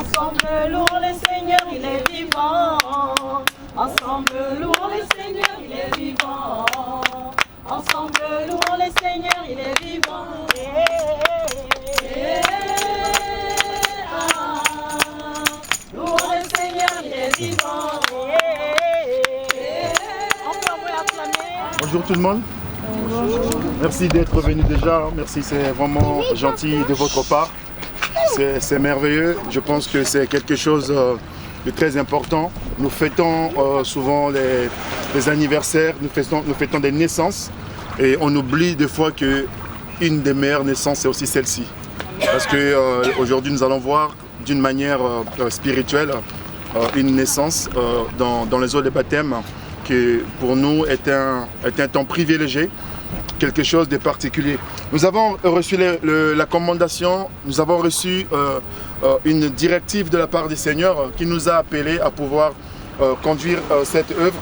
Ensemble, louons le Seigneur, il est vivant. Ensemble, louons le Seigneur, il est vivant. Ensemble, louons le Seigneur, il est vivant. Louons le Seigneur, il est vivant. Bonjour tout le monde. Merci d'être venu déjà. Merci, c'est vraiment gentil de votre part. C'est merveilleux. Je pense que c'est quelque chose de très important. Nous fêtons souvent les anniversaires, nous fêtons des naissances et on oublie des fois qu'une des meilleures naissances c'est aussi celle-ci. Parce qu'aujourd'hui nous allons voir d'une manière spirituelle une naissance dans les eaux de baptême qui pour nous est un temps privilégié, quelque chose de particulier. Nous avons reçu la commandation, nous avons reçu une directive de la part du Seigneur qui nous a appelés à pouvoir conduire cette œuvre.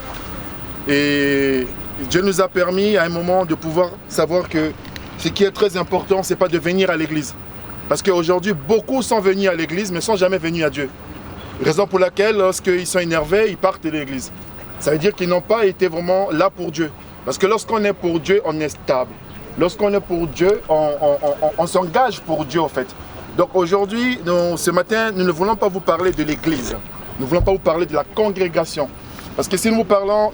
Et Dieu nous a permis à un moment de pouvoir savoir que ce qui est très important, ce n'est pas de venir à l'église. Parce qu'aujourd'hui, beaucoup sont venus à l'église, mais ne sont jamais venus à Dieu. Raison pour laquelle, lorsqu'ils sont énervés, ils partent de l'église. Ça veut dire qu'ils n'ont pas été vraiment là pour Dieu. Parce que lorsqu'on est pour Dieu, on est stable. Lorsqu'on est pour Dieu, on s'engage pour Dieu en fait. Donc aujourd'hui, ce matin, nous ne voulons pas vous parler de l'église. Nous ne voulons pas vous parler de la congrégation. Parce que si nous vous parlons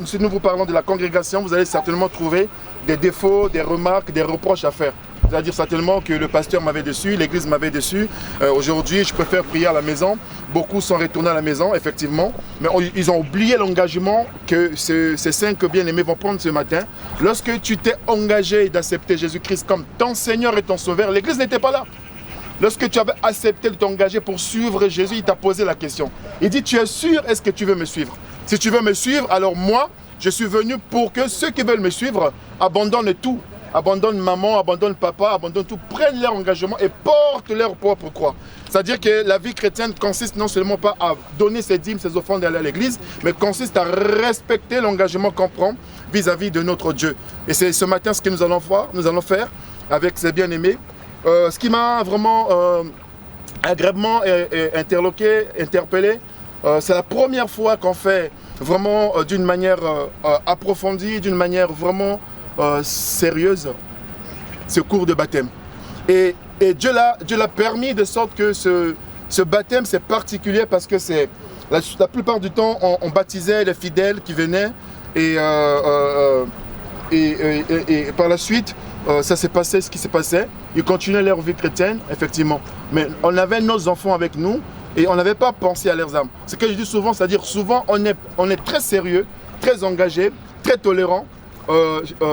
de la congrégation, vous allez certainement trouver des défauts, des remarques, des reproches à faire. C'est-à-dire certainement que le pasteur m'avait déçu, l'église m'avait déçu. Aujourd'hui, je préfère prier à la maison. Beaucoup sont retournés à la maison, effectivement. Mais ils ont oublié l'engagement que ces 5 bien-aimés vont prendre ce matin. Lorsque tu t'es engagé d'accepter Jésus-Christ comme ton Seigneur et ton Sauveur, l'église n'était pas là. Lorsque tu avais accepté de t'engager pour suivre Jésus, il t'a posé la question. Il dit, tu es sûr, est-ce que tu veux me suivre? Si tu veux me suivre, alors moi, je suis venu pour que ceux qui veulent me suivre abandonnent tout. Abandonnent maman, abandonnent papa, abandonnent tout, prennent leur engagement et portent leur propre croix. C'est-à-dire que la vie chrétienne consiste non seulement pas à donner ses dîmes, ses offrandes d'aller à l'église, mais consiste à respecter l'engagement qu'on prend vis-à-vis de notre Dieu. Et c'est ce matin ce que nous allons faire avec ces bien-aimés. Ce qui m'a vraiment agréablement interpellé, c'est la première fois qu'on fait vraiment d'une manière approfondie, d'une manière vraiment sérieuse, ce cours de baptême. Et Dieu l'a permis de sorte que ce baptême c'est particulier parce que c'est la plupart du temps on baptisait les fidèles qui venaient et par la suite ça s'est passé ce qui s'est passé. Ils continuaient leur vie chrétienne, effectivement. Mais on avait nos enfants avec nous et on n'avait pas pensé à leurs âmes. Ce que je dis souvent, c'est-à-dire souvent on est très sérieux, très engagé, très tolérant,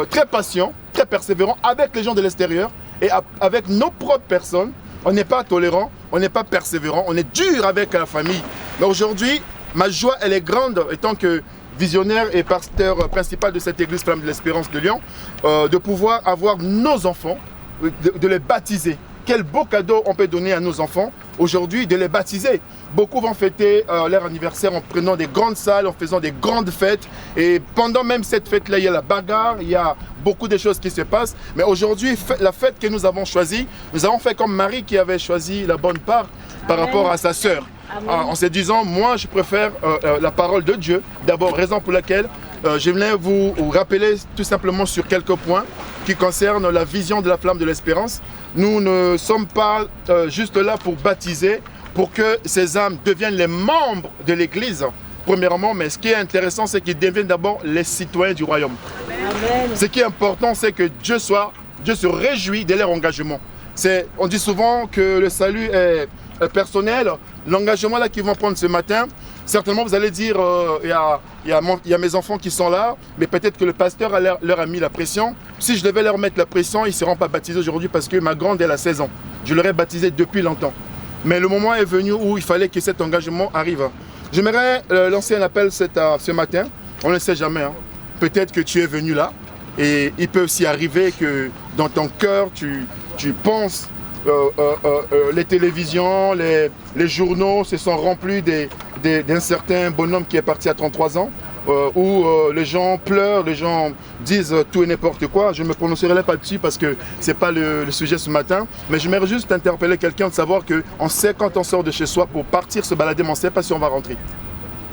très patient, très persévérant avec les gens de l'extérieur et avec nos propres personnes. On n'est pas tolérant, on n'est pas persévérant, on est dur avec la famille. Mais aujourd'hui, ma joie elle est grande étant que visionnaire et pasteur principal de cette église Flamme de l'Espérance de Lyon, de pouvoir avoir nos enfants, de les baptiser. Quel beau cadeau on peut donner à nos enfants aujourd'hui de les baptiser. Beaucoup vont fêter leur anniversaire en prenant des grandes salles, en faisant des grandes fêtes. Et pendant même cette fête-là, il y a la bagarre, il y a beaucoup de choses qui se passent. Mais aujourd'hui, la fête que nous avons choisie, nous avons fait comme Marie qui avait choisi la bonne part par rapport à sa sœur. En se disant, moi je préfère la parole de Dieu. D'abord, raison pour laquelle je voulais vous rappeler tout simplement sur quelques points qui concernent la vision de la Flamme de l'Espérance. Nous ne sommes pas juste là pour baptiser, pour que ces âmes deviennent les membres de l'Église, premièrement, mais ce qui est intéressant, c'est qu'ils deviennent d'abord les citoyens du royaume. Amen. Ce qui est important, c'est que Dieu se réjouit de leur engagement. On dit souvent que le salut est personnel. L'engagement là qu'ils vont prendre ce matin, certainement vous allez dire, il y a mes enfants qui sont là, mais peut-être que le pasteur leur a mis la pression. Si je devais leur mettre la pression, ils ne seront pas baptisés aujourd'hui parce que ma grande, elle a 16 ans. Je l'aurais baptisé depuis longtemps. Mais le moment est venu où il fallait que cet engagement arrive. J'aimerais lancer un appel ce matin. On ne sait jamais. Hein. Peut-être que tu es venu là et il peut aussi arriver que dans ton cœur, tu penses les télévisions, les journaux se sont remplis d'un certain bonhomme qui est parti à 33 ans. où les gens pleurent, les gens disent tout et n'importe quoi. Je ne me prononcerai pas dessus parce que ce n'est pas le sujet ce matin. Mais j'aimerais juste interpeller quelqu'un de savoir qu'on sait quand on sort de chez soi pour partir se balader, mais on ne sait pas si on va rentrer.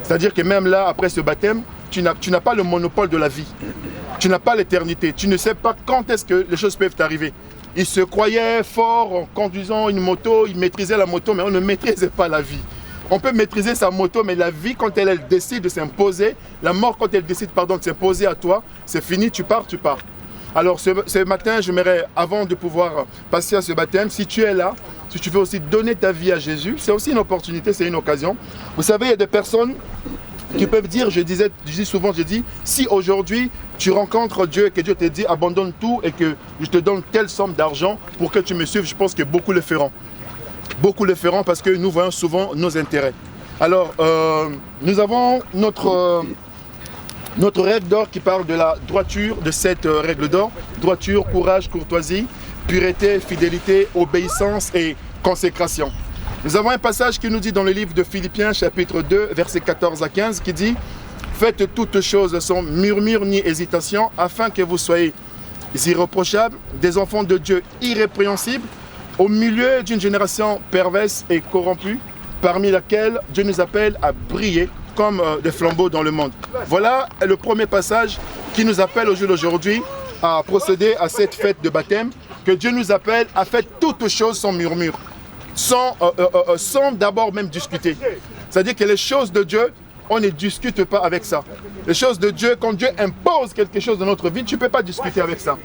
C'est-à-dire que même là, après ce baptême, tu n'as pas le monopole de la vie. Tu n'as pas l'éternité. Tu ne sais pas quand est-ce que les choses peuvent t'arriver. Il se croyait fort en conduisant une moto, il maîtrisait la moto, mais on ne maîtrisait pas la vie. On peut maîtriser sa moto, mais la vie, quand elle décide de s'imposer, la mort, quand elle décide de s'imposer à toi, c'est fini, tu pars, tu pars. Alors ce matin, j'aimerais, avant de pouvoir passer à ce baptême, si tu es là, si tu veux aussi donner ta vie à Jésus, c'est aussi une opportunité, c'est une occasion. Vous savez, il y a des personnes qui peuvent dire, je dis souvent, si aujourd'hui tu rencontres Dieu et que Dieu te dit abandonne tout et que je te donne telle somme d'argent pour que tu me suives, je pense que beaucoup le feront. Beaucoup le feront parce que nous voyons souvent nos intérêts. Alors, nous avons notre règle d'or qui parle de la droiture, de cette règle d'or. Droiture, courage, courtoisie, pureté, fidélité, obéissance et consécration. Nous avons un passage qui nous dit dans le livre de Philippiens, chapitre 2, versets 14 à 15, qui dit « Faites toutes choses sans murmure ni hésitation, afin que vous soyez irréprochables, des enfants de Dieu irrépréhensibles, au milieu d'une génération perverse et corrompue, parmi laquelle Dieu nous appelle à briller comme des flambeaux dans le monde. » Voilà le premier passage qui nous appelle au jour d'aujourd'hui à procéder à cette fête de baptême, que Dieu nous appelle à faire toutes choses sans murmure. Sans d'abord même discuter. C'est-à-dire que les choses de Dieu, on ne discute pas avec ça. Les choses de Dieu, quand Dieu impose quelque chose dans notre vie, tu ne peux pas discuter avec ça.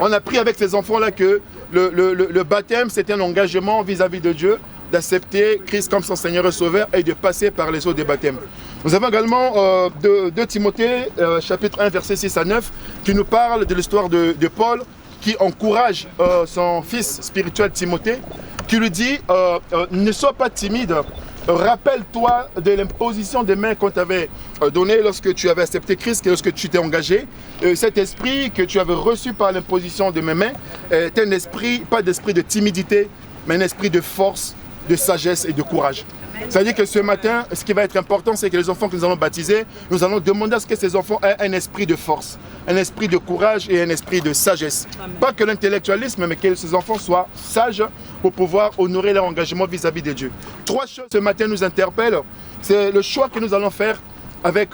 On a pris avec ces enfants-là que le baptême, c'est un engagement vis-à-vis de Dieu, d'accepter Christ comme son Seigneur et Sauveur et de passer par les eaux des baptêmes. Nous avons également 2 Timothée, chapitre 1, versets 6 à 9, qui nous parle de l'histoire de Paul, qui encourage son fils spirituel Timothée, qui lui dit ne sois pas timide, rappelle-toi de l'imposition des mains qu'on t'avait donnée lorsque tu avais accepté Christ, lorsque tu t'es engagé. Cet esprit que tu avais reçu par l'imposition de mes mains est un esprit, pas d'esprit de timidité, mais un esprit de force, de sagesse et de courage. C'est-à-dire que ce matin, ce qui va être important, c'est que les enfants que nous allons baptiser, nous allons demander à ce que ces enfants aient un esprit de force, un esprit de courage et un esprit de sagesse. Pas que l'intellectualisme, mais que ces enfants soient sages pour pouvoir honorer leur engagement vis-à-vis de Dieu. 3 choses ce matin nous interpellent. C'est le choix que nous allons faire avec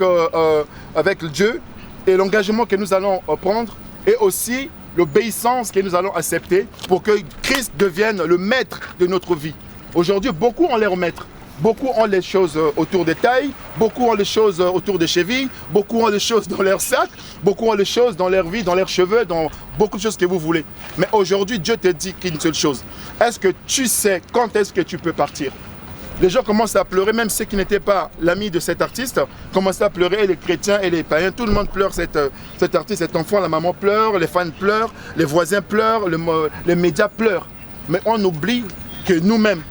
Dieu et l'engagement que nous allons prendre et aussi l'obéissance que nous allons accepter pour que Christ devienne le maître de notre vie. Aujourd'hui, beaucoup ont leur maître. Beaucoup ont les choses autour des tailles, beaucoup ont les choses autour des chevilles, beaucoup ont les choses dans leur sac, beaucoup ont les choses dans leur vie, dans leurs cheveux, dans beaucoup de choses que vous voulez. Mais aujourd'hui, Dieu te dit qu'une seule chose. Est-ce que tu sais quand est-ce que tu peux partir? Les gens commencent à pleurer, même ceux qui n'étaient pas l'ami de cet artiste, commencent à pleurer, les chrétiens et les païens. Tout le monde pleure cet artiste, cet enfant, la maman pleure, les fans pleurent, les voisins pleurent, les médias pleurent. Mais on oublie que nous-mêmes,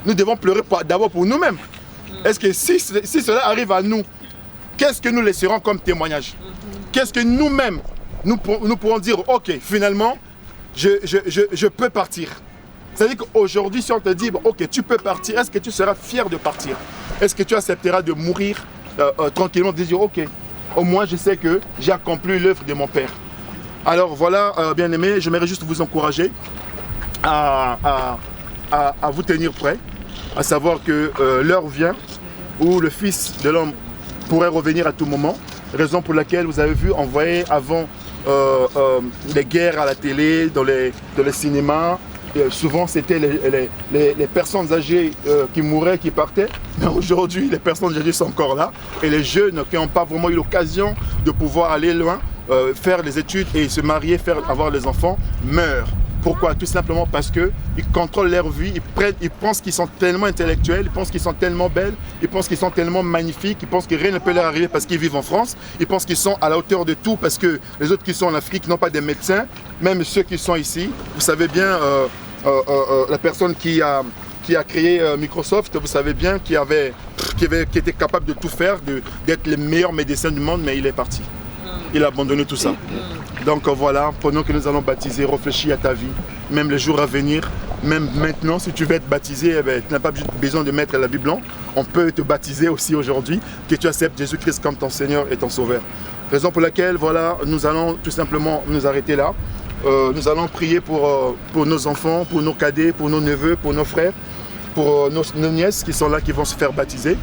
nous devons pleurer d'abord pour nous-mêmes. Est-ce que si cela arrive à nous, qu'est-ce que nous laisserons comme témoignage? Qu'est-ce que nous-mêmes, nous pourrons dire, ok, finalement, je peux partir. C'est-à-dire qu'aujourd'hui, si on te dit, ok, tu peux partir, est-ce que tu seras fier de partir? Est-ce que tu accepteras de mourir tranquillement, de dire, ok, au moins je sais que j'ai accompli l'œuvre de mon Père. Alors voilà, bien-aimés, j'aimerais juste vous encourager à vous tenir prêts, à savoir que l'heure vient où le Fils de l'homme pourrait revenir à tout moment, raison pour laquelle vous avez vu envoyer avant les guerres à la télé, dans les cinémas. Souvent c'était les personnes âgées qui mouraient, qui partaient, mais aujourd'hui les personnes âgées sont encore là et les jeunes qui n'ont pas vraiment eu l'occasion de pouvoir aller loin, faire les études et se marier, avoir les enfants, meurent. Pourquoi? Tout simplement parce qu'ils contrôlent leur vie, ils pensent qu'ils sont tellement intellectuels, ils pensent qu'ils sont tellement belles, ils pensent qu'ils sont tellement magnifiques, ils pensent que rien ne peut leur arriver parce qu'ils vivent en France, ils pensent qu'ils sont à la hauteur de tout parce que les autres qui sont en Afrique n'ont pas des médecins, même ceux qui sont ici. Vous savez bien, la personne qui a créé Microsoft, vous savez bien, qui était capable de tout faire, d'être le meilleur médecin du monde, mais il est parti. Il a abandonné tout ça. Donc voilà, pendant que nous allons baptiser, réfléchis à ta vie, même les jours à venir, Même maintenant, si tu veux être baptisé, eh bien, tu n'as pas besoin de mettre l'habit blanc. On peut te baptiser aussi aujourd'hui, que tu acceptes Jésus-Christ comme ton Seigneur et ton Sauveur. Raison pour laquelle, voilà, nous allons tout simplement nous arrêter là. Nous allons prier pour nos enfants, pour nos cadets, pour nos neveux, pour nos frères, pour nos nièces qui sont là, qui vont se faire baptiser.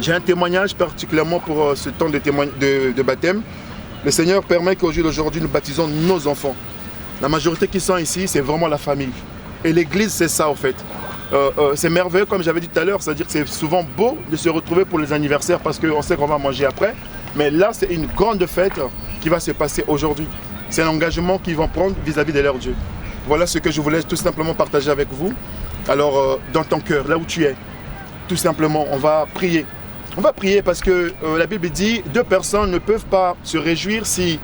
J'ai un témoignage particulièrement pour ce temps de baptême. Le Seigneur permet qu'au jour d'aujourd'hui, nous baptisons nos enfants. La majorité qui sont ici, c'est vraiment la famille. Et l'église, c'est ça, en fait. C'est merveilleux, comme j'avais dit tout à l'heure, c'est-à-dire que c'est souvent beau de se retrouver pour les anniversaires parce qu'on sait qu'on va manger après. Mais là, c'est une grande fête qui va se passer aujourd'hui. C'est l'engagement qu'ils vont prendre vis-à-vis de leur Dieu. Voilà ce que je voulais tout simplement partager avec vous. Alors, dans ton cœur, là où tu es, tout simplement, on va prier. On va prier parce que la Bible dit « Deux personnes ne peuvent pas se réjouir s'il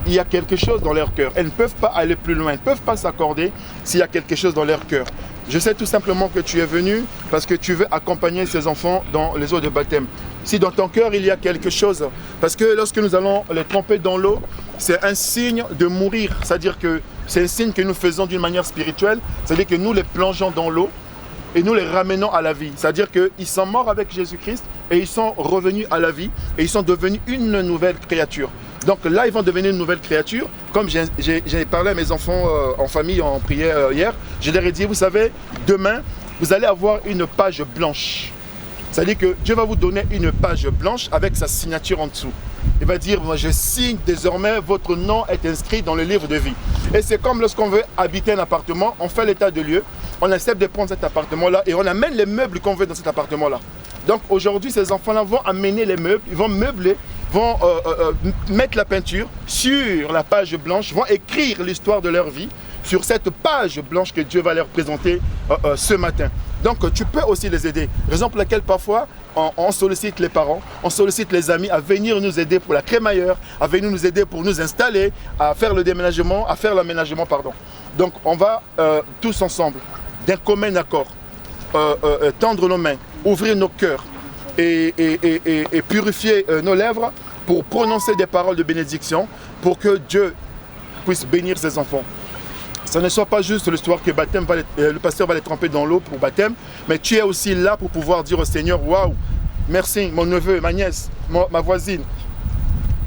y a quelque chose dans leur cœur. Elles ne peuvent pas aller plus loin, elles ne peuvent pas s'accorder s'il y a quelque chose dans leur cœur. » Je sais tout simplement que tu es venu parce que tu veux accompagner ces enfants dans les eaux de baptême. Si dans ton cœur il y a quelque chose, parce que lorsque nous allons les tremper dans l'eau, c'est un signe de mourir. C'est-à-dire que c'est un signe que nous faisons d'une manière spirituelle. C'est-à-dire que nous les plongeons dans l'eau et nous les ramenons à la vie. C'est-à-dire qu'ils sont morts avec Jésus-Christ et ils sont revenus à la vie et ils sont devenus une nouvelle créature. Donc là, ils vont devenir une nouvelle créature. Comme j'ai parlé à mes enfants en famille, en prière hier, je leur ai dit, vous savez, demain, vous allez avoir une page blanche. C'est-à-dire que Dieu va vous donner une page blanche avec sa signature en dessous. Il va dire, moi je signe désormais, votre nom est inscrit dans le livre de vie. Et c'est comme lorsqu'on veut habiter un appartement, on fait l'état de lieu, on accepte de prendre cet appartement-là et on amène les meubles qu'on veut dans cet appartement-là. Donc aujourd'hui, ces enfants-là vont amener les meubles, ils vont meubler, vont mettre la peinture sur la page blanche, vont écrire l'histoire de leur vie sur cette page blanche que Dieu va leur présenter ce matin. Donc tu peux aussi les aider. Raison pour laquelle parfois on sollicite les parents, on sollicite les amis à venir nous aider pour la crémaillère, à venir nous aider pour nous installer, à faire le déménagement, à faire l'aménagement, pardon. Donc on va tous ensemble, d'un commun accord, tendre nos mains, ouvrir nos cœurs et purifier nos lèvres pour prononcer des paroles de bénédiction pour que Dieu puisse bénir ses enfants. Ce ne soit pas juste l'histoire que le pasteur va les tremper dans l'eau pour baptême, mais tu es aussi là pour pouvoir dire au Seigneur, waouh, merci mon neveu, ma nièce, ma voisine,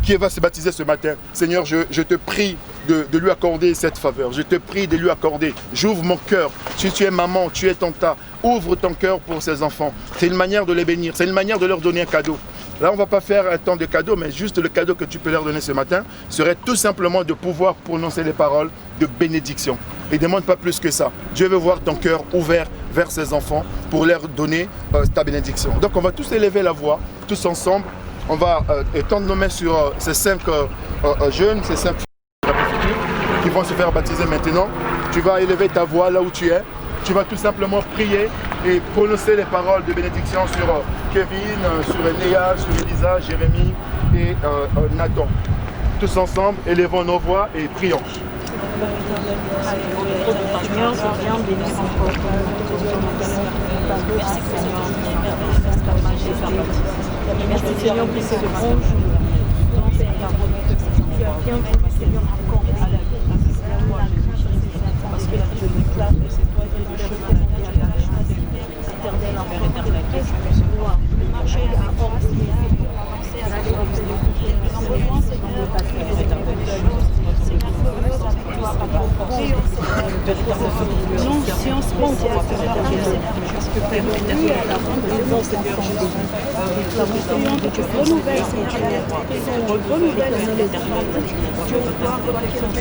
qui va se baptiser ce matin. Seigneur, je te prie de lui accorder cette faveur. Je te prie de lui accorder. J'ouvre mon cœur. Si tu es maman, tu es tanta, ouvre ton cœur pour ces enfants. C'est une manière de les bénir. C'est une manière de leur donner un cadeau. Là, on ne va pas faire un temps de cadeau, mais juste le cadeau que tu peux leur donner ce matin serait tout simplement de pouvoir prononcer les paroles de bénédiction. Et ne demande pas plus que ça. Dieu veut voir ton cœur ouvert vers ses enfants pour leur donner ta bénédiction. Donc, on va tous élever la voix, tous ensemble. On va étendre nos mains sur ces 5 jeunes, ces 5 qui vont se faire baptiser maintenant. Tu vas élever ta voix là où tu es. Tu vas tout simplement prier et prononcer les paroles de bénédiction sur Kevin, sur Néa, sur Elisa, Jérémie et Nathan. Tous ensemble, élevons nos voix et prions. Seigneur, je viens bénir encore merci Seigneur pour ce bon jour. Tu as bien voulu Seigneur encore à la parce que la vie de l'éclat, c'est toi qui es le chemin éternel, envers éternel. Marcher à force, avancer à la non, science spéciale, parce que Père éternel, la grande Seigneur Jésus, que tu renouvelles, Seigneur, renouvelles, l'éternel, Dieu, gloire de laquelle tu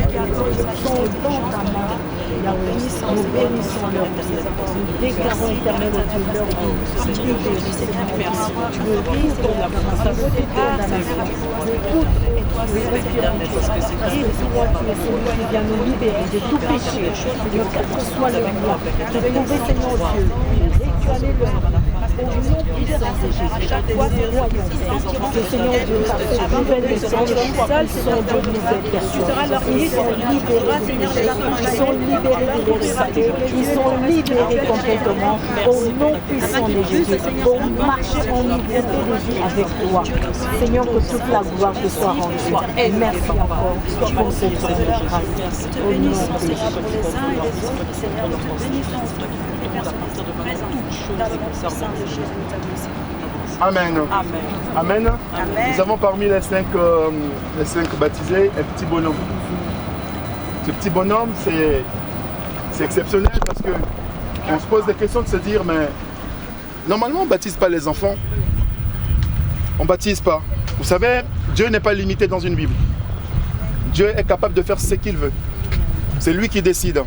sont dans ta main, la bénissance, nous bénissons leur vie, nous déclarons éternel au Dieu leur vie, Dieu béni, Seigneur, merci, tu veux vivre ton amour, ta beauté, ta nation, écoute, et toi, éternel, parce que c'est toi qui es celui qui vient nous libérer de tout péché, Seigneur, quel que soit le mois, de trouver, Seigneur Dieu, et tu allais le au nom puissant de Jésus. À chaque fois, Seigneur, Dieu, par cette nouvelle naissance, seul sont de nouvelles personnes. Ils sont libérés de l'obstacle. Ils sont libérés complètement au nom puissant de Jésus. Pour marcher en liberté de vie avec toi. Seigneur, que toute la gloire te soit rendue. Et merci encore pour cette grâce. Au nom de Jésus. Amen. Amen. Nous avons parmi les cinq baptisés un petit bonhomme. Ce petit bonhomme, c'est exceptionnel parce qu'on se pose des questions de se dire, mais normalement on ne baptise pas les enfants. On ne baptise pas. Vous savez, Dieu n'est pas limité dans une Bible. Dieu est capable de faire ce qu'il veut. C'est lui qui décide.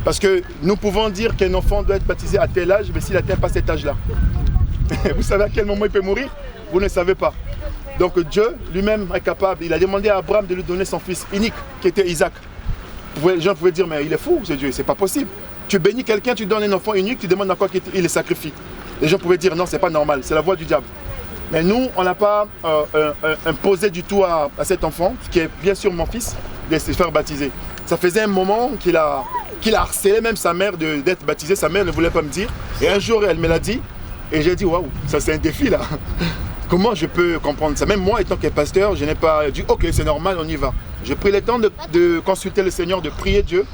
Parce que nous pouvons dire qu'un enfant doit être baptisé à tel âge, mais s'il n'atteint pas cet âge-là. Vous savez à quel moment il peut mourir? Vous ne savez pas. Donc Dieu lui-même est capable. Il a demandé à Abraham de lui donner son fils unique, qui était Isaac. Les gens pouvaient dire, mais il est fou, ce Dieu, c'est pas possible. Tu bénis quelqu'un, tu donnes un enfant unique, tu demandes encore qu'il le sacrifie. Les gens pouvaient dire, non, c'est pas normal, c'est la voie du diable. Mais nous, on n'a pas imposé du tout à cet enfant, qui est bien sûr mon fils, de se faire baptiser. Ça faisait un moment qu'il a harcelé même sa mère d'être baptisé. Sa mère ne voulait pas me dire. Et un jour, elle me l'a dit. Et j'ai dit, waouh, ça c'est un défi là. Comment je peux comprendre ça? Même moi, étant que pasteur, je n'ai pas dit, ok, c'est normal, on y va. J'ai pris le temps de consulter le Seigneur, de prier Dieu.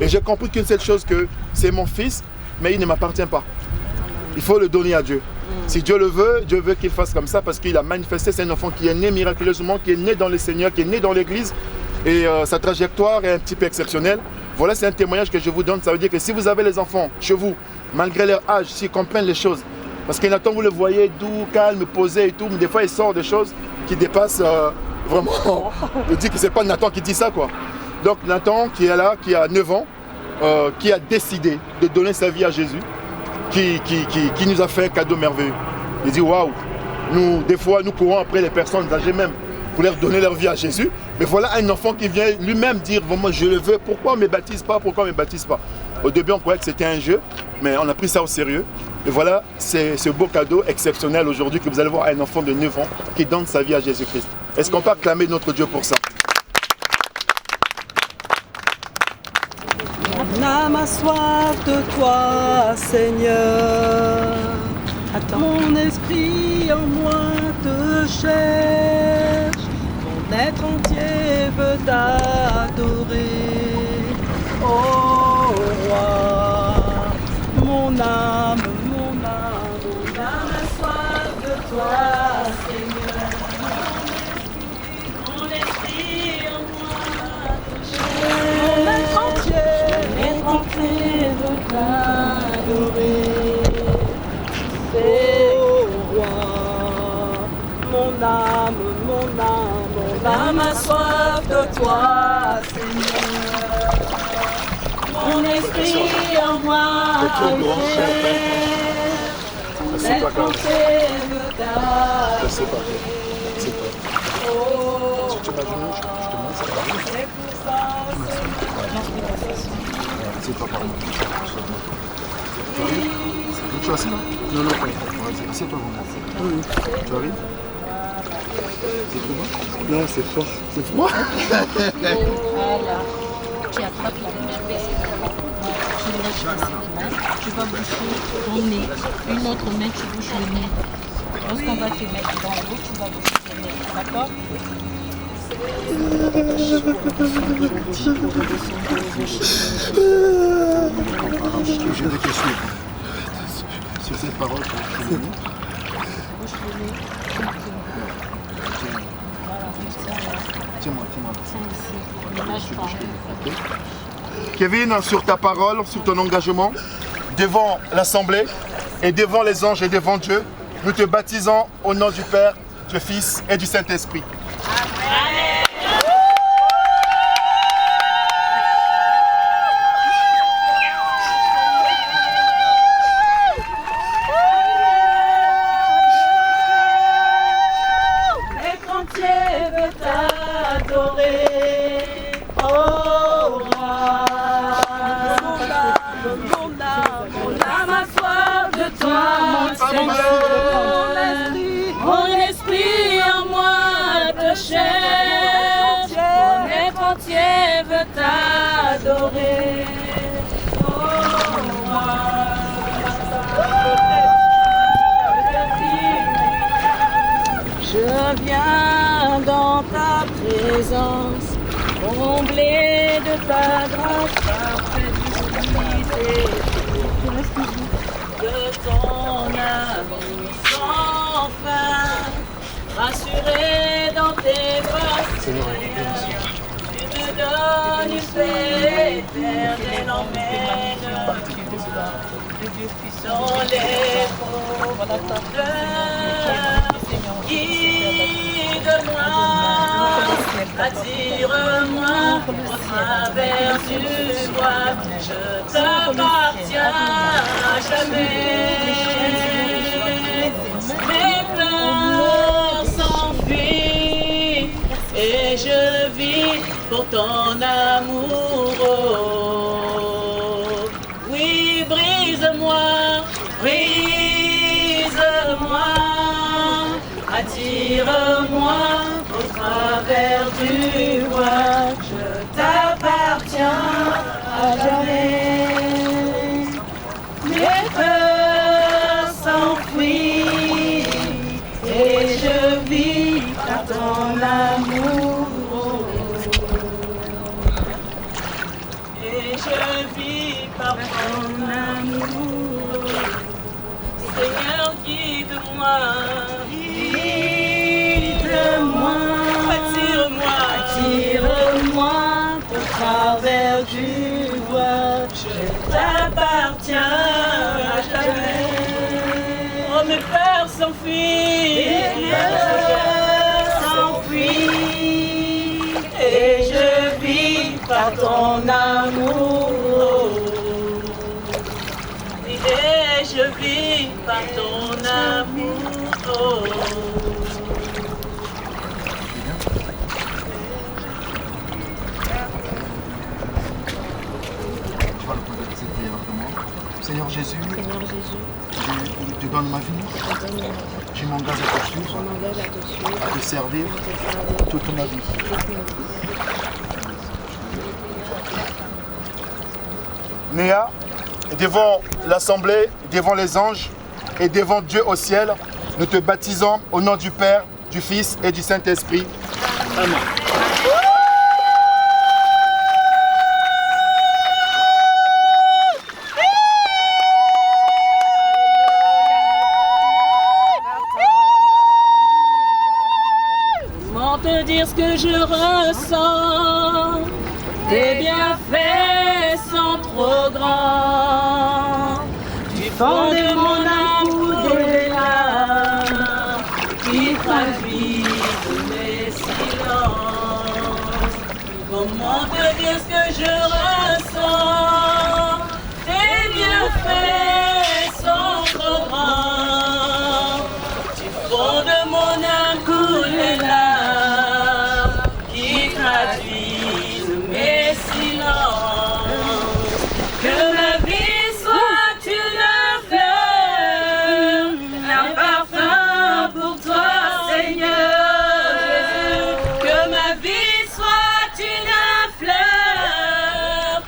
Et j'ai compris qu'une seule chose, que c'est mon fils, mais il ne m'appartient pas. Il faut le donner à Dieu. Si Dieu le veut, Dieu veut qu'il fasse comme ça parce qu'il a manifesté. C'est un enfant qui est né miraculeusement, qui est né dans le Seigneur, qui est né dans l'Église. Et sa trajectoire est un petit peu exceptionnelle. Voilà, c'est un témoignage que je vous donne. Ça veut dire que si vous avez les enfants chez vous, malgré leur âge, s'ils comprennent les choses, parce que Nathan, vous le voyez doux, calme, posé et tout, mais des fois il sort des choses qui dépassent vraiment. Je dis que c'est pas Nathan qui dit ça, quoi. Donc Nathan qui est là, qui a 9 ans, qui a décidé de donner sa vie à Jésus, qui nous a fait un cadeau merveilleux. Il dit waouh, nous des fois nous courons après les personnes âgées même pour leur donner leur vie à Jésus. Mais voilà un enfant qui vient lui-même dire vraiment je le veux, pourquoi on ne me baptise pas, pourquoi on ne me baptise pas. Au début on croyait que c'était un jeu, mais on a pris ça au sérieux. Et voilà, c'est ce beau cadeau exceptionnel aujourd'hui que vous allez voir un enfant de 9 ans qui donne sa vie à Jésus-Christ. Est-ce qu'on peut acclamer notre Dieu pour ça? On a ma soif de toi, Seigneur. Mon esprit en moi te cherche. Mon être entier veut t'adorer. Oh roi, mon âme a soif de toi, Seigneur. Mon esprit en moi te cherche. Mon être entier veut t'adorer. Oh roi, mon âme a soif de toi, Seigneur. Mon esprit en moi te cherche. L'être entier veut t'adorer. Oh, Si tu vas genoux, je te demande, c'est pas grave. c'est pour ça, C'est pas par moi. Tu arrives? Tu es assis là? Non, pas. Assieds-toi. Tu arrives? C'est trop bas? Non, c'est froid. C'est froid? Voilà. Tu attrapes la première personne. Tu lâches passer les mains. Tu vas boucher ton nez. Une autre main, tu bouches le nez. Lorsqu'on va te mettre dans l'eau, tu vas boucher le nez. D'accord? J'ai des questions. Sur cette parole, Bouche le nez. tiens-moi. Tiens ici. Ne lâche pas. Kevin, sur ta parole, sur ton engagement, devant l'Assemblée et devant les anges et devant Dieu, nous te baptisons au nom du Père, du Fils et du Saint-Esprit. Mon esprit en moi te cherche, mon être entier veut t'adorer. Je viens dans ta présence, comblé de ta grâce, parfaite d'unité, de ton amour sans fin, rassuré dans tes bras, Seigneur, tu me donnes une paix éternelle, emmène dans les profondeurs. Guide-moi, attire-moi au travers du bois. Je t'appartiens à jamais. Mes peurs s'enfuient et je vis pour ton amour. Oui, brise-moi, brise-moi. Attire-moi au travers du bois, je t'appartiens à jamais. Mes peurs s'enfuient et je vis par ton amour. Et je vis par ton amour. Seigneur, guide-moi. Guide-moi, attire-moi au travers du bois. Je t'appartiens à jamais. Oh, mes peurs s'enfuient, et je vis par ton amour. Et je vis par ton amour. Seigneur Jésus, je te donne ma vie, je m'engage à te suivre, à te servir toute ma vie. Néa, devant l'Assemblée, devant les anges et devant Dieu au ciel, nous te baptisons au nom du Père, du Fils et du Saint-Esprit. Amen. Te dire ce que je ressens, tes bienfaits sont trop grands. Du fond de mon amour des larmes qui traduit tous mes silences. Comment te dire ce que je ressens, tes bienfaits sont trop grands. Du fond de mon âme coule les larmes. Mes silences, que ma vie soit une fleur, un parfum pour toi, Seigneur. Que ma vie soit une fleur,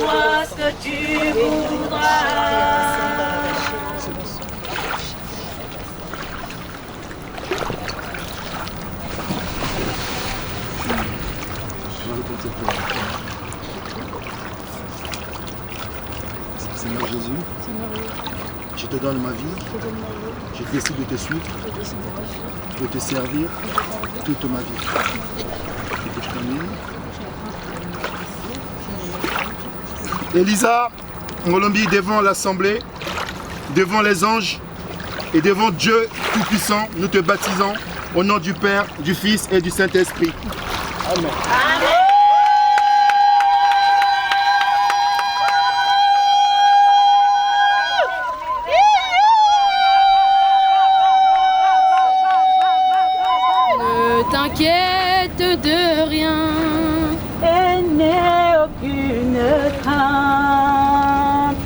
fais-moi ce que tu voudras. Seigneur Jésus, je te donne ma vie, je décide de te suivre, de te servir toute ma vie. Que je termine. Elisa Ngolombi, devant l'Assemblée, devant les anges et devant Dieu Tout-Puissant, nous te baptisons au nom du Père, du Fils et du Saint-Esprit. Amen. Amen. T'inquiète de rien Et n'aie aucune crainte.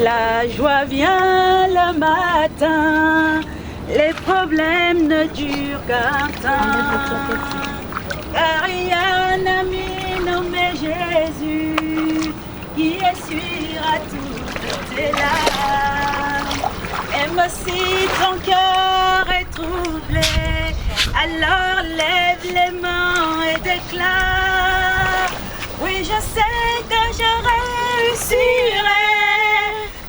La joie vient le matin, les problèmes ne durent qu'un temps. Car il y a un ami nommé Jésus qui essuiera toutes tes larmes. Même si ton cœur est troublé, alors lève les mains et déclare: oui, je sais que je réussirai.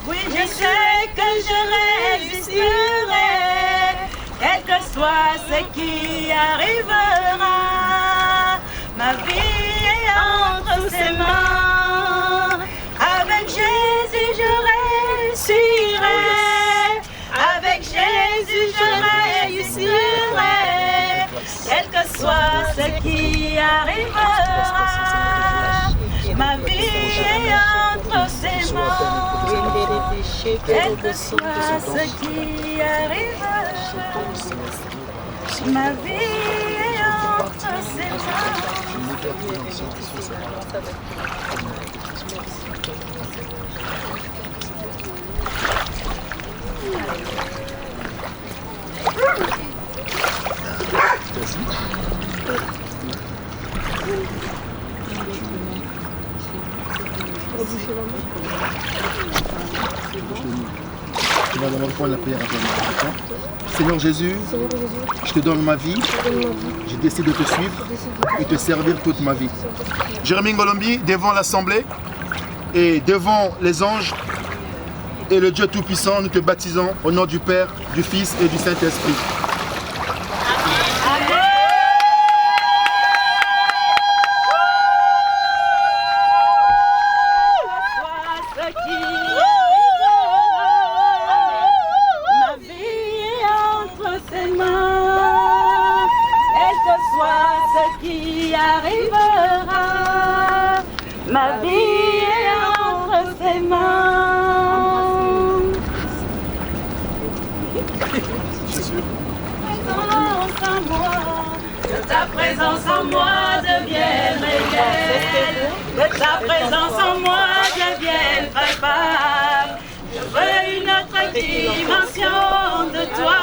Oui, je sais que je réussirai. Quel que soit ce qui arrivera, ma vie est entre ses mains. Avec Jésus, je réussirai. Avec Jésus, je réussirai. Quel que soit ce qui arrivera, ma vie est entre ses mains. Quel que soit ce qui arrivera, ma vie est entre ses mains. Tu vas d'abord prendre la prière avec moi. Seigneur Jésus, je te donne ma vie, je décide de te suivre et te servir toute ma vie. Jérémie Ngolombi, devant l'Assemblée et devant les anges et le Dieu Tout-Puissant, nous te baptisons au nom du Père, du Fils et du Saint-Esprit. Ma vie est entre ses mains. Présence en moi, que ta présence en moi devienne réelle. Que ta présence en moi devienne palpable. Je veux une autre dimension de toi.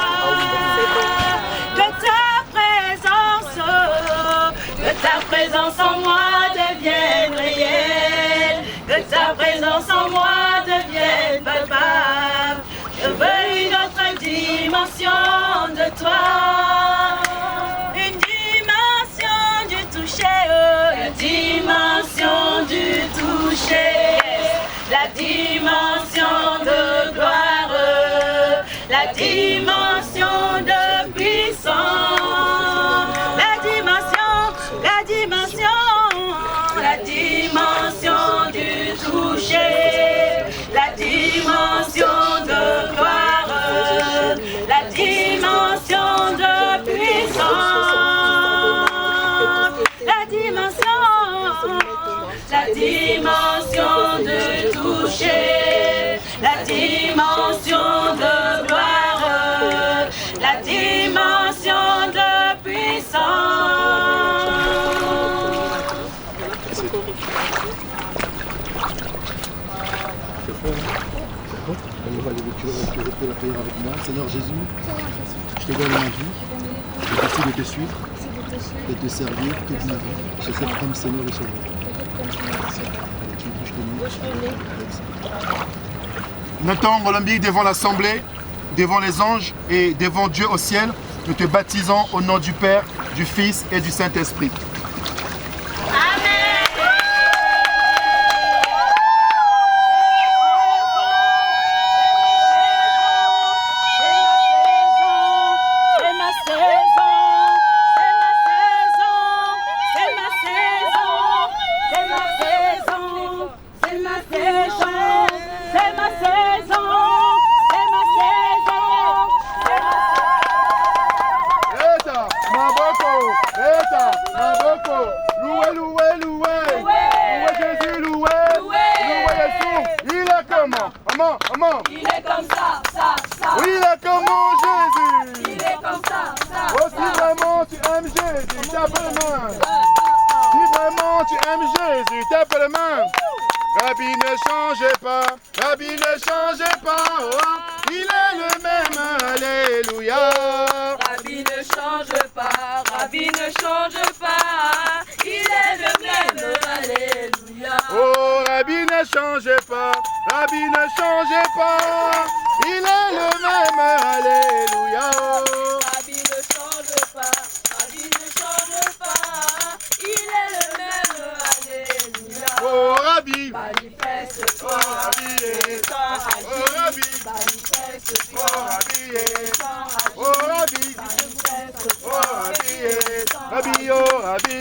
Que ta présence en moi devienne réelle. Que ta présence en moi devienne palpable. Je veux une autre dimension de toi. Une dimension du toucher. La dimension du toucher. La dimension de gloire. La dimension de puissance. La dimension du toucher, la dimension de gloire, la dimension de puissance, la dimension de toucher, la dimension de gloire, la dimension de puissance. Tu repris la prière avec moi. Seigneur Jésus, je te donne ma vie, je décide de te suivre, de te servir toute ma vie. Je sais comme Seigneur et Sauveur. Allez, tu bouges Maintenant, Olympique, devant l'Assemblée, devant les anges et devant Dieu au ciel, nous te baptisons au nom du Père, du Fils et du Saint-Esprit. Il est comme ça, ça. Oui, il est comme mon Jésus. Il est comme ça, ça. Oh, si vraiment tu aimes Jésus, tape les mains. Si vraiment tu aimes Jésus, tape les mains. Rabbi, ne changez pas. Rabbi, ne changez pas. Oh, il est le même. Alléluia. Rabbi ne change pas. Rabbi ne change pas. Il est le même. Alléluia. Oh, Rabbi, ne changez pas. Rabbi, ne changez pas. Il est le même. Alléluia. Rabbi ne change pas. Rabbi ne change pas. Il est le même. Alléluia. Oh, Rabbi. Manifeste-toi. Oh, Rabbi. Oh, Rabbi. Manifeste-toi. Oh, Rabbi. Oh, Rabbi. Oh, Rabbi. Oh, Rabbi.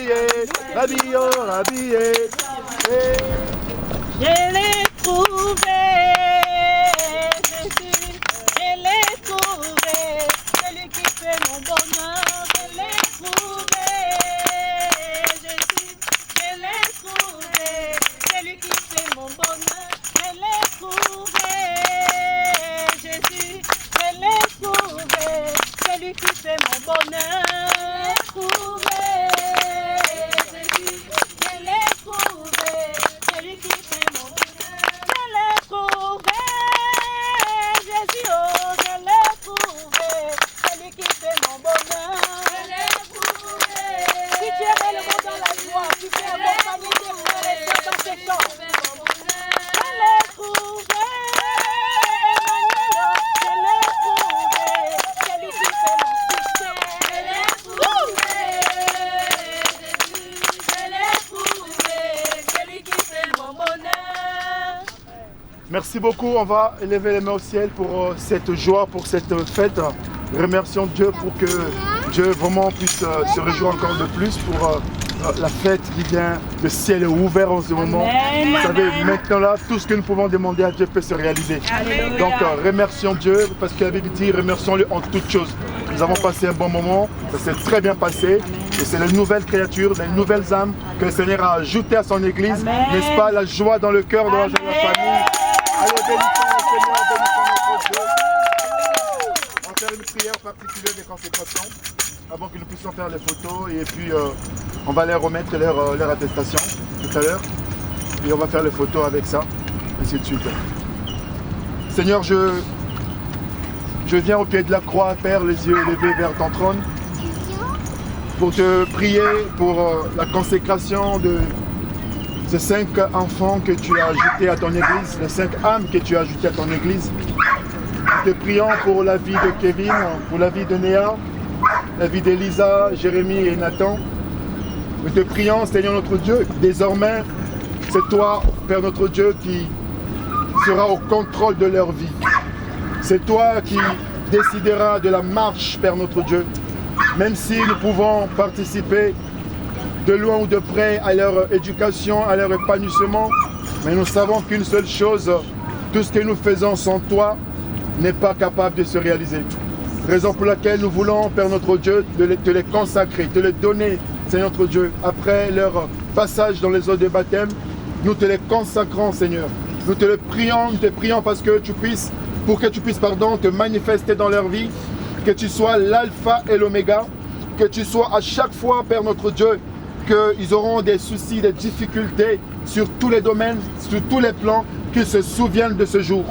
Rabbi, oh, Rabbi. Je l'ai trouvé, Jésus, je l'ai trouvé, celui qui fait mon bonheur, je l'ai trouvé, Jésus, je l'ai trouvé, celui qui fait mon bonheur, je l'ai trouvé, Jésus, je l'ai trouvé, celui qui fait mon bonheur, je l'ai trouvé, Jésus, je l'ai trouvé, celui qui fait mon bonheur. Je l'ai trouvé, Jésus, oh, je l'ai trouvé, celui qui fait mon bonheur. Je l'ai trouvé. Si tu es réellement dans la joie, si tu es accompagné des frères et sœurs dans ces chants. Je l'ai trouvé, Emmanuel, je l'ai trouvé, celui qui fait mon succès. Je l'ai trouvé, Jésus, je l'ai trouvé, celui qui fait mon bonheur. Merci beaucoup. On va élever les mains au ciel pour cette joie, pour cette fête. Remercions Dieu pour que Dieu vraiment puisse se réjouir encore de plus pour la fête qui vient. Le ciel est ouvert en ce moment. Amen. Vous savez, maintenant là, tout ce que nous pouvons demander à Dieu peut se réaliser. Alléluia. Donc remercions Dieu parce que la Bible dit remercions-le en toutes choses. Nous avons passé un bon moment, ça s'est très bien passé. Et c'est les nouvelles créatures, les nouvelles âmes que le Seigneur a ajoutées à son Église. N'est-ce pas, la joie dans le cœur, dans la joie de la famille. Allez, bénissons le Seigneur, bénissons notre Dieu. On va faire une prière particulière de consécration avant que nous puissions faire les photos et puis on va leur remettre leur attestation tout à l'heure et on va faire les photos avec ça, ainsi de suite. Seigneur, je viens au pied de la croix, Père, les yeux levés vers ton trône pour te prier pour la consécration de ces 5 enfants que tu as ajoutés à ton Église, les 5 âmes que tu as ajoutées à ton Église. Nous te prions pour la vie de Kevin, pour la vie de Néa, la vie d'Elisa, Jérémie et Nathan. Nous te prions, Seigneur notre Dieu, désormais, c'est toi, Père notre Dieu, qui sera au contrôle de leur vie. C'est toi qui décideras de la marche, Père notre Dieu. Même si nous pouvons participer de loin ou de près à leur éducation, à leur épanouissement, mais nous savons qu'une seule chose, tout ce que nous faisons sans toi n'est pas capable de se réaliser. Raison pour laquelle nous voulons, Père notre Dieu, te les consacrer, te les donner, Seigneur notre Dieu, après leur passage dans les eaux de baptême, nous te les consacrons, Seigneur. Nous te prions parce que tu puisses, te manifester dans leur vie, que tu sois l'alpha et l'oméga, que tu sois à chaque fois, Père notre Dieu, qu'ils auront des soucis, des difficultés sur tous les domaines, sur tous les plans, qu'ils se souviennent de ce jour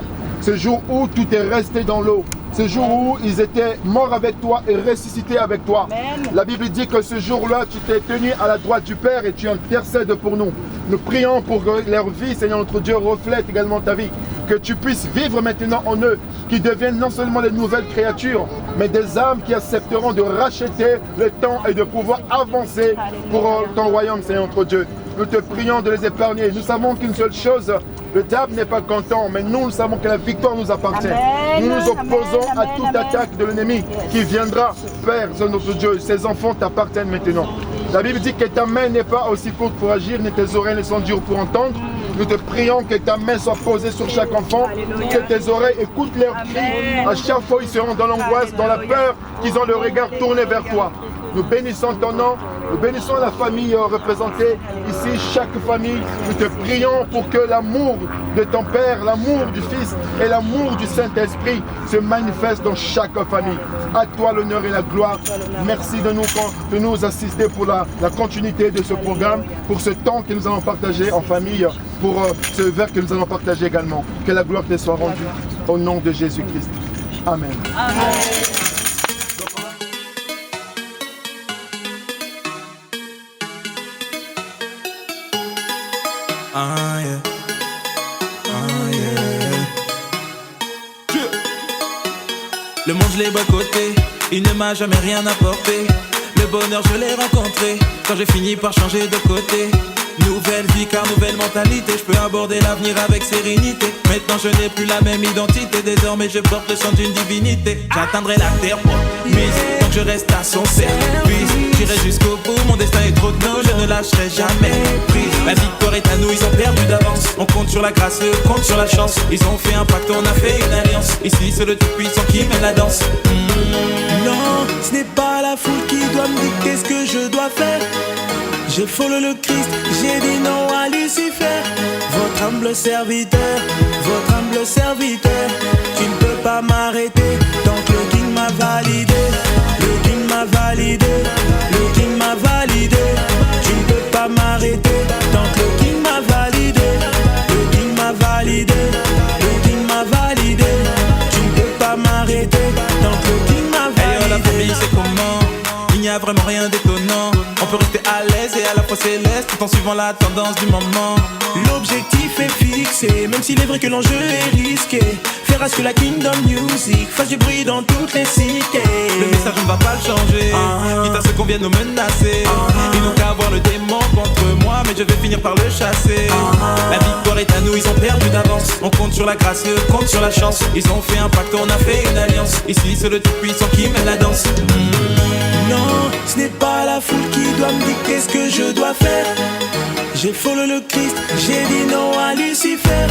où tout est resté dans l'eau, ce jour où ils étaient morts avec toi et ressuscités avec toi. Amen. La Bible dit que ce jour-là, tu t'es tenu à la droite du Père et tu intercèdes pour nous. Nous prions pour que leur vie, Seigneur notre Dieu, reflète également ta vie. Que tu puisses vivre maintenant en eux, qui deviennent non seulement des nouvelles créatures, mais des âmes qui accepteront de racheter le temps et de pouvoir avancer pour ton royaume, Seigneur notre Dieu. Nous te prions de les épargner. Nous savons qu'une seule chose, le diable n'est pas content, mais nous savons que la victoire nous appartient. Amen. Nous nous opposons Amen. à toute attaque de l'ennemi qui viendra. Père, Seigneur notre Dieu, ces enfants t'appartiennent maintenant. La Bible dit que ta main n'est pas aussi courte pour agir, ni tes oreilles ne sont dures pour entendre. Nous te prions que ta main soit posée sur chaque enfant, que tes oreilles écoutent leurs cris. À chaque fois, ils seront dans l'angoisse, dans la peur, qu'ils ont le regard tourné vers toi. Nous bénissons ton nom, nous bénissons la famille représentée ici, chaque famille. Nous te prions pour que l'amour de ton Père, l'amour du Fils et l'amour du Saint-Esprit se manifestent dans chaque famille. À toi l'honneur et la gloire. Merci de nous assister pour la continuité de ce programme, pour ce temps que nous allons partager en famille, pour ce verre que nous allons partager également. Que la gloire te soit rendue au nom de Jésus-Christ. Amen. Amen. Ah yeah. Ah yeah. Le monde je l'ai boycotté, il ne m'a jamais rien apporté. Le bonheur je l'ai rencontré quand j'ai fini par changer de côté. Nouvelle vie car nouvelle mentalité, je peux aborder l'avenir avec sérénité. Maintenant je n'ai plus la même identité, désormais je porte le sang d'une divinité. J'atteindrai la terre promise, tant que je reste à son service. J'irai jusqu'au bout, mon destin est trop tôt, je ne lâcherai jamais prise. La victoire est à nous, ils ont perdu d'avance. On compte sur la grâce, eux comptent sur la chance. Ils ont fait un pacte, on a fait une alliance. Ici c'est le tout-puissant qui mène la danse. Non, ce n'est pas la foule qui doit me dicter ce que je dois faire. J'ai follow le Christ, j'ai dit non à Lucifer. Votre humble serviteur, votre humble serviteur. Tu ne peux pas m'arrêter tant que le King m'a validé. Le King m'a validé, le King m'a validé. Tu ne peux pas m'arrêter tant que le King m'a validé. Le King m'a validé, le King m'a validé. Tu ne peux pas m'arrêter tant que le King m'a validé. Hey, la famille c'est comment? Il n'y a vraiment rien d'étonnant. On peut rester à l'aise et à la fois céleste tout en suivant la tendance du moment. L'objectif est fixé, même s'il est vrai que l'enjeu est risqué. Faire à ce que la Kingdom Music fasse du bruit dans toutes les cités. Le message on ne va pas le changer, quitte à ceux qu'on vient nous menacer. Ils n'ont qu'à avoir le démon contre moi, mais je vais finir par le chasser. La victoire est à nous, ils ont perdu d'avance. On compte sur la grâce, eux comptent sur la chance. Ils ont fait un pacte, on a fait une alliance. Ici c'est le tout-puissant qui mène la danse. Non, ce n'est pas la foule qui doit me dicter ce que je dois faire. J'ai follow le Christ, j'ai dit non à Lucifer.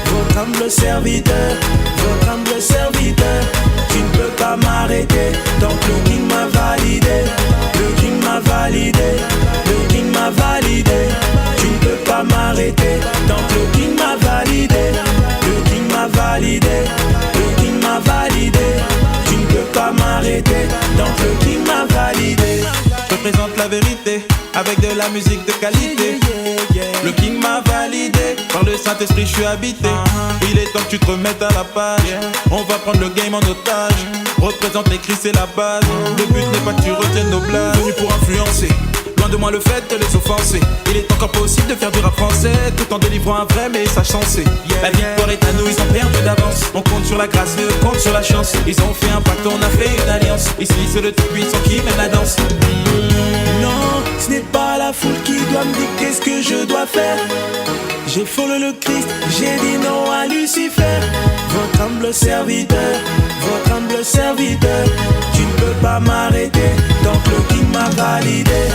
Votre humble serviteur, votre humble serviteur. Tu ne peux pas m'arrêter tant que le King m'a validé. Le King m'a validé, le King m'a validé. Tu ne peux pas m'arrêter tant que le King m'a validé. Le King m'a validé, le King m'a validé. Tu ne peux pas m'arrêter tant que le King m'a validé. Je présente la vérité avec de la musique de qualité. Le King m'a validé, par le Saint-Esprit je suis habité. Il est temps que tu te remettes à la page. On va prendre le game en otage. Représente les cris, c'est la base. Le but n'est pas que tu retiennes nos blagues. Venu pour influencer, loin de moi le fait de les offenser. Il est encore possible de faire du rap français tout en délivrant un vrai message sensé. La victoire est à nous, ils ont perdu d'avance. On compte sur la grâce, eux comptent sur la chance. Ils ont fait un pacte, on a fait une alliance. Ici c'est le tout-puissant qui mène la danse. Non, ce n'est pas la foule qui doit me dicter ce que je dois faire. J'ai follow le Christ, j'ai dit non à Lucifer. Votre humble serviteur, votre humble serviteur. Tu ne peux pas m'arrêter tant que le King m'a validé.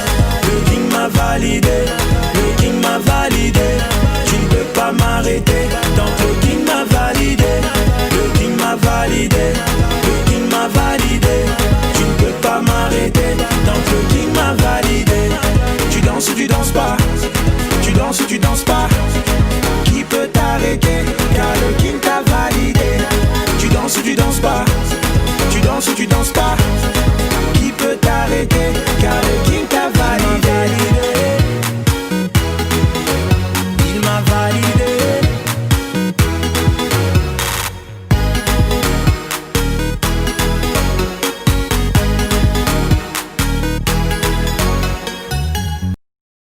Le King m'a validé, le King m'a validé. Tu ne peux pas m'arrêter tant que le King m'a validé. Le King m'a validé, le King m'a validé. Tu ne peux pas m'arrêter tant que le King m'a validé. Tu danses ou tu danses pas, tu danses ou tu danses pas.